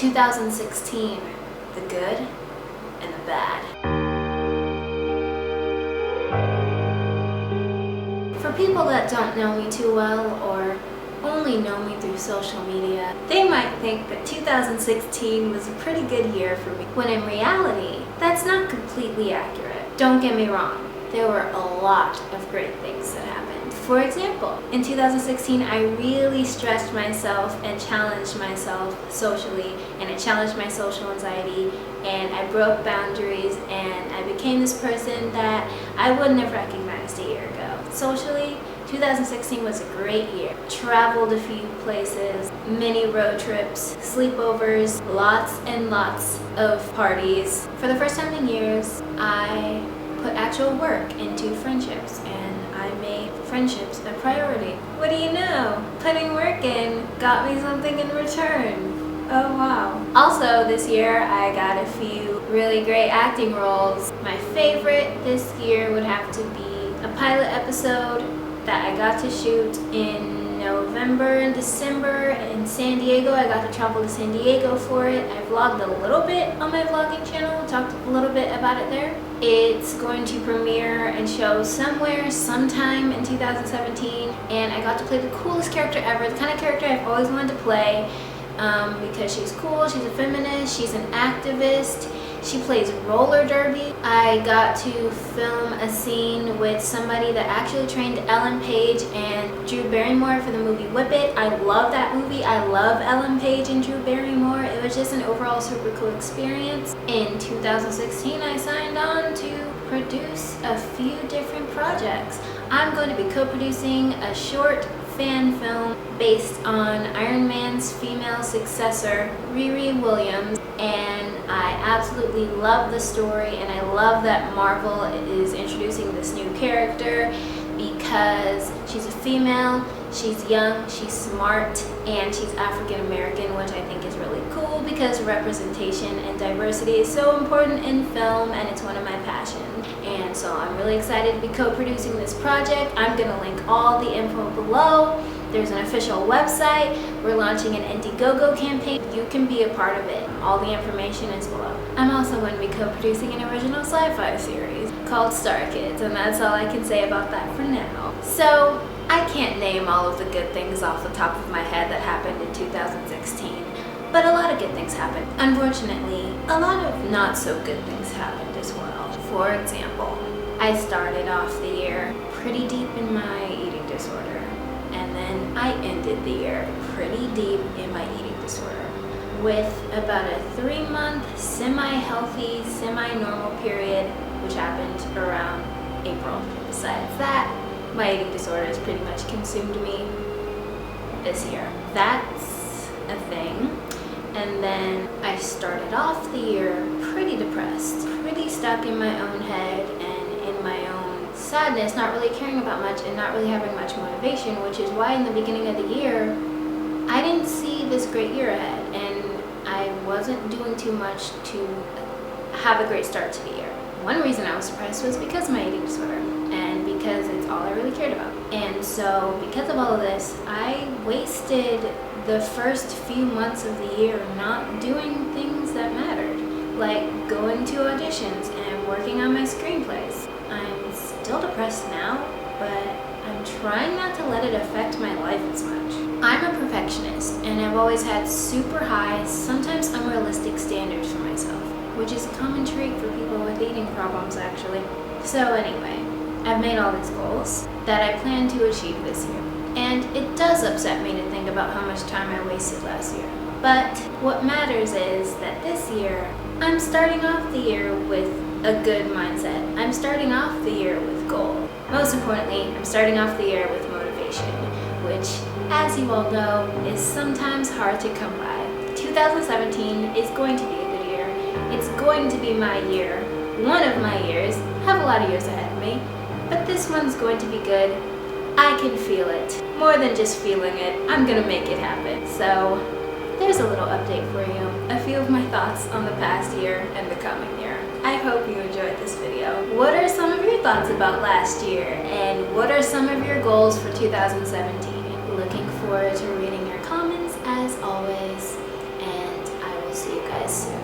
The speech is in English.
2016, the good and the bad. For people that don't know me too well or only know me through social media, they might think that 2016 was a pretty good year for me, when in reality, that's not completely accurate. Don't get me wrong, there were a lot of great things that happened. For example, in 2016, I really stretched myself and challenged myself socially, and it challenged my social anxiety, and I broke boundaries, and I became this person that I wouldn't have recognized a year ago. Socially, 2016 was a great year. Traveled a few places, many road trips, sleepovers, lots and lots of parties. For the first time in years, I put actual work into friendships, and I made friendships a priority. What do you know? Putting work in got me something in return. Oh wow. Also this year I got a few really great acting roles. My favorite this year would have to be a pilot episode that I got to shoot in November and December in San Diego. I got to travel to San Diego for it. I vlogged a little bit on my vlogging channel, talked a little bit about it there. It's going to premiere and show somewhere, sometime in 2017, and I got to play the coolest character ever, the kind of character I've always wanted to play, because she's cool, she's a feminist, she's an activist. She plays roller derby. I got to film a scene with somebody that actually trained Ellen Page and Drew Barrymore for the movie Whip It. I love that movie. I love Ellen Page and Drew Barrymore. It was just an overall super cool experience. In 2016, I signed on to produce a few different projects. I'm going to be co-producing a short fan film based on Iron Man's female successor, Riri Williams, and I absolutely love the story, and I love that Marvel is introducing this new character because she's a female, she's young, she's smart, and she's African American, which I think is really cool because representation and diversity is so important in film, and it's one of my passions. And so I'm really excited to be co-producing this project. I'm going to link all the info below. There's an official website. We're launching an Indiegogo campaign. You can be a part of it. All the information is below. I'm also going to be co-producing an original sci-fi series called Star Kids, and that's all I can say about that for now. So I can't name all of the good things off the top of my head that happened in 2016, but a lot of good things happened. Unfortunately, a lot of not so good things happened as well. For example, I started off the year pretty deep in my eating disorder, and then I ended the year pretty deep in my eating disorder with about a 3-month semi-healthy, semi-normal period, which happened around April. Besides that, my eating disorder has pretty much consumed me this year. That's a thing. And then I started off the year pretty depressed, pretty stuck in my own head and in my own sadness, not really caring about much and not really having much motivation, which is why in the beginning of the year, I didn't see this great year ahead, and I wasn't doing too much to have a great start to the year. One reason I was depressed was because of my eating disorder, and because it's all I really cared about. And so because of all of this, I wasted the first few months of the year not doing things that mattered, like going to auditions and working on my screenplays. I'm still depressed now, but I'm trying not to let it affect my life as much. I'm a perfectionist, and I've always had super high, sometimes unrealistic standards for myself, which is a common trait for people with eating problems actually. So anyway, I've made all these goals that I plan to achieve this year. And it does upset me to think about how much time I wasted last year. But what matters is that this year, I'm starting off the year with a good mindset. I'm starting off the year with goal. Most importantly, I'm starting off the year with motivation, which, as you all know, is sometimes hard to come by. 2017 is going to be a good year. It's going to be my year, one of my years. I have a lot of years ahead of me, but this one's going to be good. I can feel it. More than just feeling it, I'm gonna make it happen. So there's a little update for you. A few of my thoughts on the past year and the coming year. I hope you enjoyed this video. What are some of your thoughts about last year? And what are some of your goals for 2017? Looking forward to reading your comments as always. And I will guys soon.